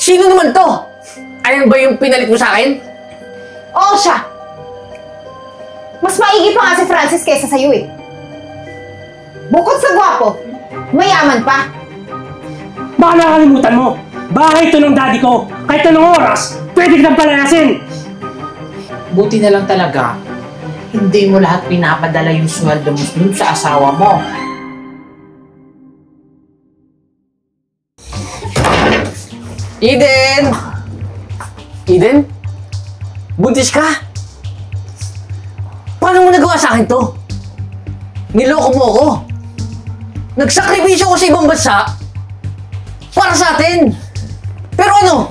Sino naman to? Ayan ba yung pinalit mo sa akin? Oo siya. Mas maigi pa nga si Francis kaysa sa'yo eh. Bukod sa gwapo, mayaman pa. Baka nakalimutan mo. Bahay ito ng daddy ko. Kahit anong oras, pwede kitang palayasin. Buti na lang talaga, hindi mo lahat pinapadala yung sweldo mo dun sa asawa mo. Eden! Eden? Buntis ka? Paano mo nagawa sa akin to? Niloko mo ako. Nagsakripisyo ko sa ibang bansa para sa atin. Pero ano?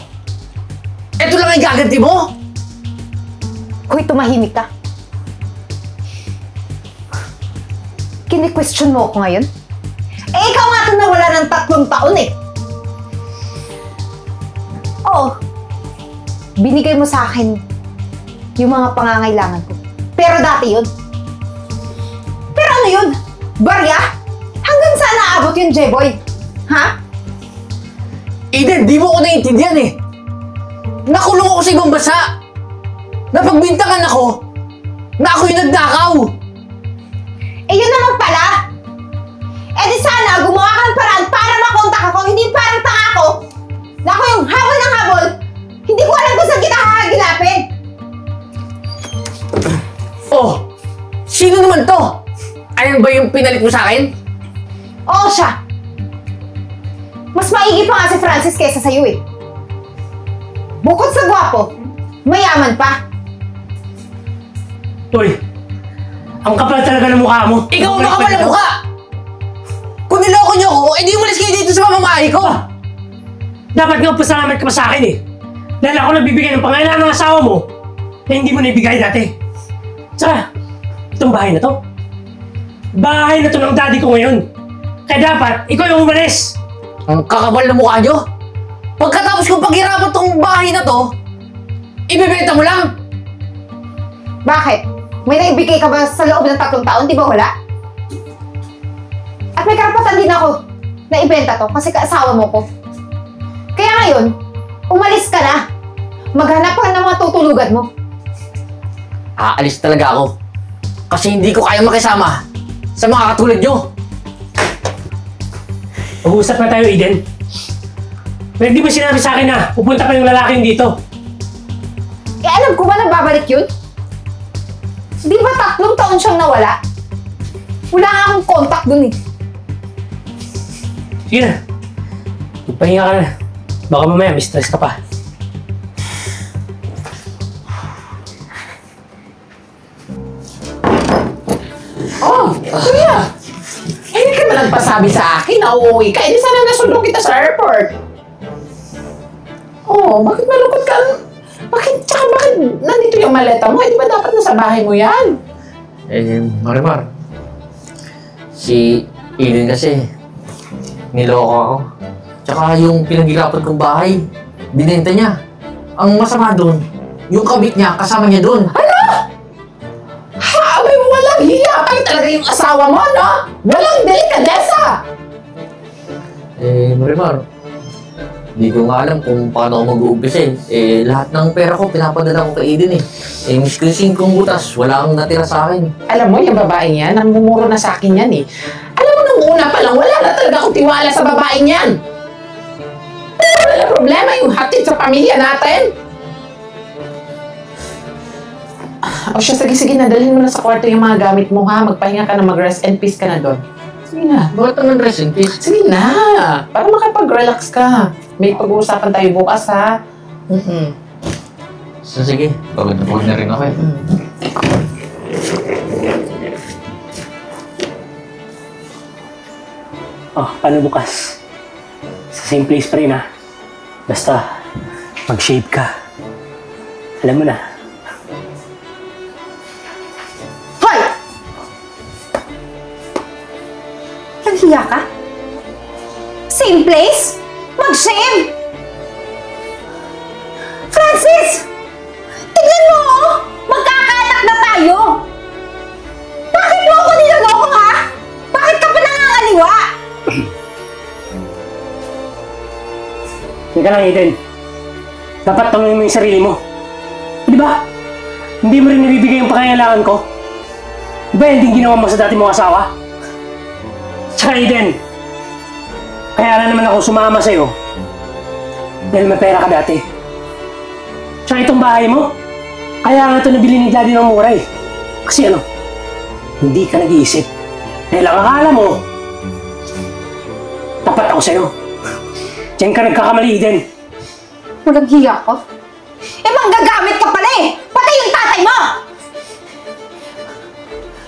Ito lang ang gaganti mo? Hoy, tumahimik ka. Kini-question mo ako ngayon? Eh, ikaw nga itong nawala ng 3 taon eh. Oo. Binigay mo sa akin yung mga pangangailangan ko. Pero dati yun. Pero ano yun? Barya? Hanggang saan naabot yun, J-Boy? Ha? Eden, di mo ko naiintindihan eh. Nakulong ako sa ibang bansa. Napagbintangan ako na ako yung nagnakaw. Eh yun naman pala. Eh di sana gumawa ka ng paraan para makontak ako, hindi parang tanga ako. Na ako yung habol ng habol. Hindi ko alam kung saan kita hahagilapin. Oh, sino naman to? Ayan ba yung pinalit mo sa akin? Oo siya. Mas maigi pa nga si Francis kaysa sa'yo eh. Bukod sa gwapo, mayaman pa. Uy, ang kapal talaga ng mukha mo. Ikaw ang makapal ang mukha! Kung niloko niyo ako, edi umalis kayo dito sa pamamahay ko! Dapat nga pasalamat ka pa sa akin eh. Dahil ako nagbibigay ng pangailangan ng asawa mo na hindi mo naibigay dati. Tsaka, itong bahay na to. Bahay na to ng daddy ko ngayon. Kaya dapat, ikaw yung umalis. Ang kakapal na mukha niyo? Pagkatapos kong paghirapan tong bahay na to, ibebenta mo lang! Bakit? May naibigay ka ba sa loob ng 3 taon? Di ba wala? At may karapatan din ako na ibenta to kasi kaasawa mo ko. Kaya ngayon, umalis ka na. Maghanap ka ng mga tutulugan mo. Aalis talaga ako. Kasi hindi ko kayang makisama sa mga katulad niyo. Mag-uusap na tayo, Eden. Pero di ba sinabi sa akin na pupunta pa yung lalaking dito? Eh alam ko ba na babalik yun? Di ba 3 taon siyang nawala? Wala nga akong contact dun eh. Sige na. Magpahinga ka na. Baka mamaya may stress ka pa. Oh, kuya! Hindi ka ba nagpasabi sa akin na uuwi ka? Hindi sana nasundo kita sa airport. Oh, bakit malungkot ka? Bakit nandito yung maleta mo? Hindi ba dapat nasa bahay mo yan? Marimar. Si Eden kasi, niloko ako. Tsaka yung pinaghirapan kong bahay, binenta niya. Ang masama doon, yung kabit niya, kasama niya doon. Ano? Ha? May walang hiya kayo talaga yung asawa mo, no? Walang delikadesa! Marimar, hindi ko nga alam kung paano ako mag-uumpisa lahat ng pera ko, pinapadala ko kay Eden eh. Miss Christine kong butas, wala kang natira sa akin. Alam mo, yung babaeng yan, namumuro na sa akin yan eh. Alam mo, nung una pa lang, wala na talaga akong tiwala sa babaeng yan. Pero wala problema yung hatid sa pamilya natin. O siya, sige, nadalhin mo na sa kwarto yung mga gamit mo ha. Magpahinga ka na, mag-rest and peace ka na doon. Sige na. Bakit ang rest in peace? Sige na. Para makapag-relax ka. May pag-uusapan tayo bukas ha. So, sige, pagod na rin ako eh. Oh, paano bukas? Sa same place pa rin ah. Basta, mag-shave ka. Alam mo na. Hoy! Naghiya ka? Same place? Mag-shave? Francis! Tignan mo oh! Magkakaanak na tayo! Bakit mo ako niloloko ha? Bakit ka pa nangangaliwa? Teka lang, Eden. dapat tanungin mo yung sarili mo. Di ba? Hindi mo rin nabibigay yung pangangailangan ko. Di ba hindi ginawa mo sa dati mong asawa? Tsaka Eden, kaya na naman ako sumama sa'yo. Dahil may pera ka dati. Tsaka itong bahay mo, kaya nga ito nabili ni Daddy ng mura eh. Kasi ano, hindi ka nag-iisip. Dahil ang akala mo, tapat ako sa'yo. Diyan ka nagkakamali, Eden. Walang hiya ka? Eh, manggagamit ka pala eh! Pati yung tatay mo!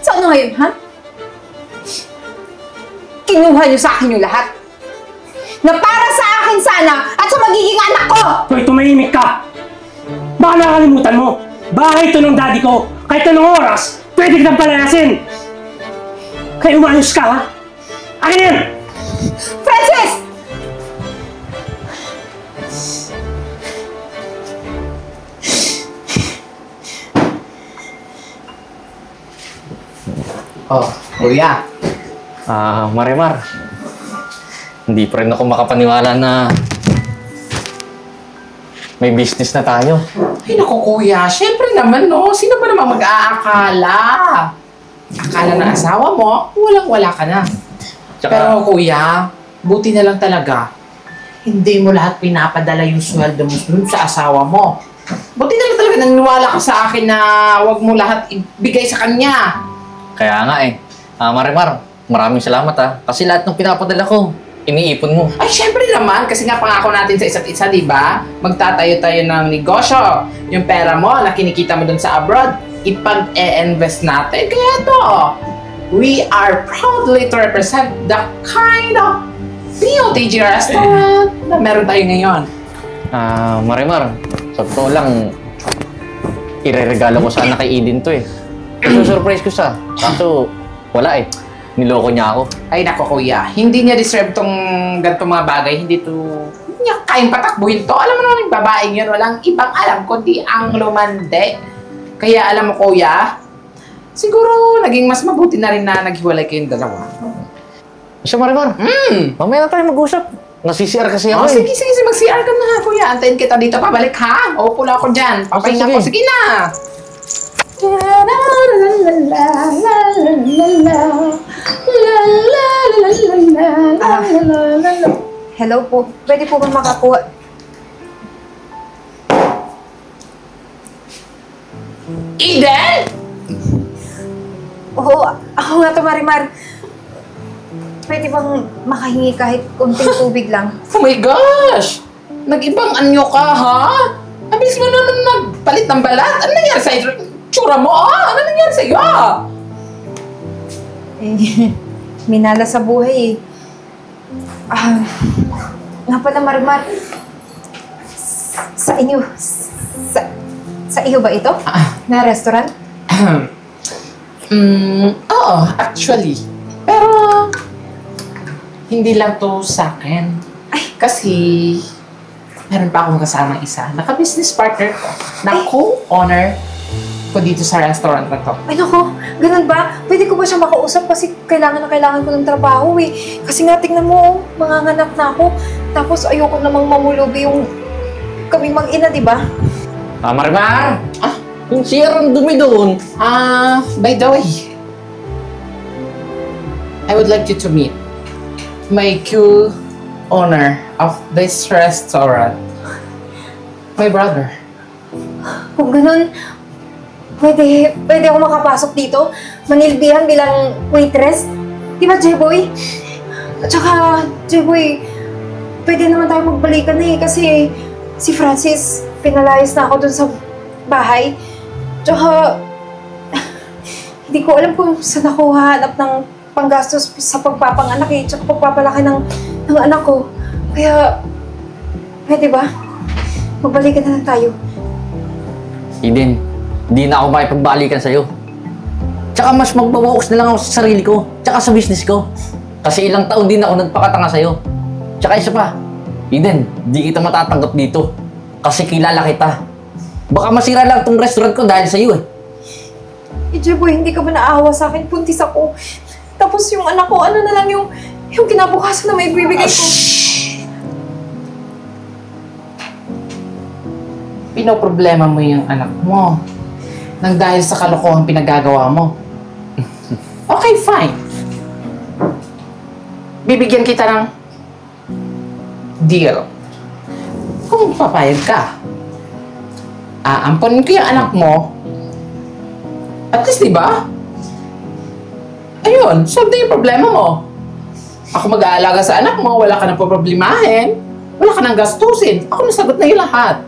So ano ngayon, ha? Kinuha niyo sa akin yung lahat. Na para sa akin sana at sa magiging anak ko! Hoy, tumahimik ka! Baka nakakalimutan mo, bahay ito ng daddy ko. Kahit anong oras, pwede kitang palayasin. Kaya umayos ka, ha? Akin yan! Francis! Oh, kuya. Marimar. Hindi pa rin ako makapaniwala na may business na tayo. Ay, naku kuya. Siyempre naman, no? Sino ba namang mag-aakala? Akala ng asawa mo, walang-wala ka na. Pero kuya, buti na lang talaga. Hindi mo lahat pinapadala yung sweldo mo dun sa asawa mo. Buti na lang talaga naniwala ka sa akin na wag mo lahat ibigay sa kanya. Kaya nga eh. Marimar, maraming salamat kasi lahat ng pinapadala ko, iniipon mo. Ay, syempre naman, kasi nga pangako natin sa isa't isa, di ba? Magtatayo tayo ng negosyo. Yung pera mo na kinikita mo dun sa abroad, ipag-e-invest natin. Kaya to, we are proudly to represent the kind of POTG restaurant na meron tayo ngayon. Marimar, sa totoo lang, ireregalo ko sana kay Eden to eh. Surprise ko siya. Kaso, wala eh. Niloko niya ako. Ay, nako kuya, hindi niya deserve tong ganitong mga bagay. Hindi niya kayang patakbuhin to. Alam mo naman yung babaeng yun, walang ibang alam kundi ang lumande. Kaya alam mo kuya, siguro naging mas mabuti na rin na naghiwalay kayong dalawa. Siya, Marimar. Mamaya na tayo mag-usap. Nasi-CR kasi ako Sige, mag-CR ka na kuya. Antayin kita dito, pabalik ha. Upo lang ako dyan. Papahinga ko. Sige na. Hello po. Pwede po ba makakuha? Eden? Oo, ako nga to, Marimar. Pwede bang makahingi kahit konting tubig lang? Oh my gosh! Nag-ibang anyo ka, ha? Abis mo naman nagpalit ng balat. Ano nangyari sa tsura mo, Ano nangyari sa iyo, Eh, minala sa buhay eh. Nga pala, Marimar. Sa inyo, sa iyo ba ito? Na restaurant? Oo, actually. Pero, hindi lang to sa akin. Kasi, meron pa akong kasamang isa. Naka-business partner ko. Na co-owner ko dito sa restaurant na to. Ay naku, ganun ba? Pwede ko ba siya makausap kasi kailangan na kailangan ko ng trabaho eh. Kasi nga tingnan mo, manganganak na ako. Tapos ayoko namang mamulubi yung kami mag-ina, di ba? Marimar! Yung CR ang dumi doon. By the way, I would like you to meet my co-owner of this restaurant. My brother. Kung ganun, pwede ako makapasok dito, manilbihan bilang waitress. Di ba, J-Boy? At saka, J-Boy, pwede naman tayo magbalikan na eh, kasi si Francis, pinalayas na ako dun sa bahay. Tsaka, hindi ko alam kung saan ako hahanap ng panggastos sa pagpapanganak eh, tsaka pagpapalaki ng anak ko. Kaya, pwede ba? Magbalikan na lang tayo. Eden, hindi na ako makipagbalikan sa'yo. Tsaka mas magbabawas na lang ako sa sarili ko, tsaka sa business ko. Kasi ilang taon din ako nagpakatanga sa'yo. Tsaka isa pa, Eden, di kita matatanggap dito. Kasi kilala kita. Baka masira lang tong restaurant ko dahil sa'yo eh. J-Boy, hindi ka ba naawa sa akin? Puntis ako. Tapos yung anak ko, ano na lang yung kinabukasan na may bibigay ko. pinoproblema mo yung anak mo nang dahil sa kalokohan pinagagawa mo. Okay, fine. Bibigyan kita ng deal. Kung papayag ka, aamponin ko yung anak mo. At least, di ba? Ayun, solve na yung problema mo. Ako mag-aalaga sa anak mo, wala ka nang poproblemahin, wala ka nang gastusin. Ako nasagot na yung lahat.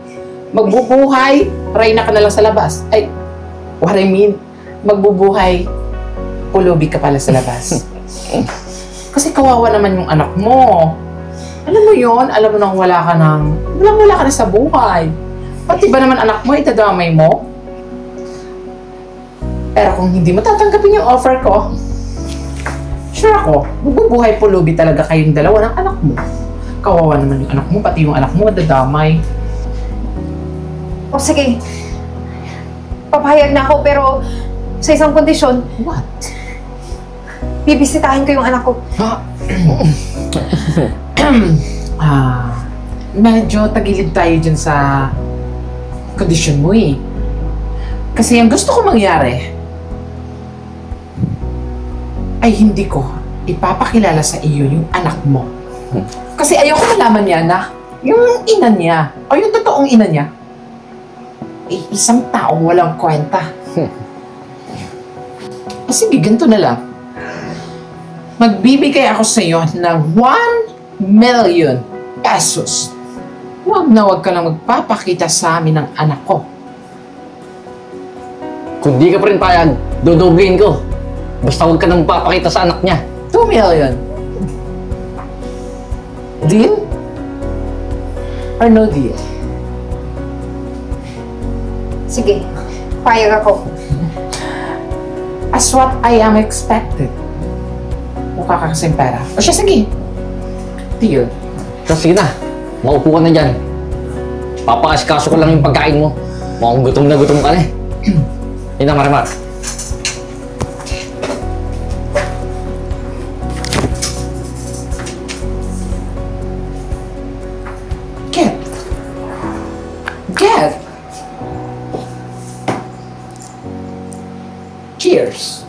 Magbubuhay, reyna ka na lang sa labas. Ay, what I mean, magbubuhay, pulubi ka pala sa labas. Kasi kawawa naman yung anak mo. Alam mo yon, alam mo nang wala ka na sa buhay. Pati ba naman anak mo, itadamay mo? Pero kung hindi mo tatanggapin yung offer ko, sure ako, magbubuhay pulubi talaga kayong dalawa ng anak mo. Kawawa naman yung anak mo, pati yung anak mo madadamay. O sige, papayag na ako pero sa isang kondisyon, What? bibisitahin ko yung anak ko. Medyo tagilid tayo dyan sa kondisyon mo eh. Kasi ang gusto ko mangyari ay hindi ko ipapakilala sa iyo yung anak mo. Kasi ayoko malaman niya na yung ina niya o yung totoong ina niya ay isang taong walang kwenta. Sige, ganito na lang. Magbibigay ako sa iyo ng 1 million pesos. Huwag ka lang magpapakita sa amin ng anak ko. Kung di ka pa rin payag, dodoblein ko. Basta huwag ka nang papakita sa anak niya. 2 million. Deal? Or no deal? Sige, payag ako. As what I am expected. Mukha ka kasing pera. O siya, sige. Deal. So, sige na. Maupo ka na dyan. Papakasikaso ko lang yung pagkain mo. Mukhang gutom na gutom ka na eh. Yun na, Marimar. Get. Cheers.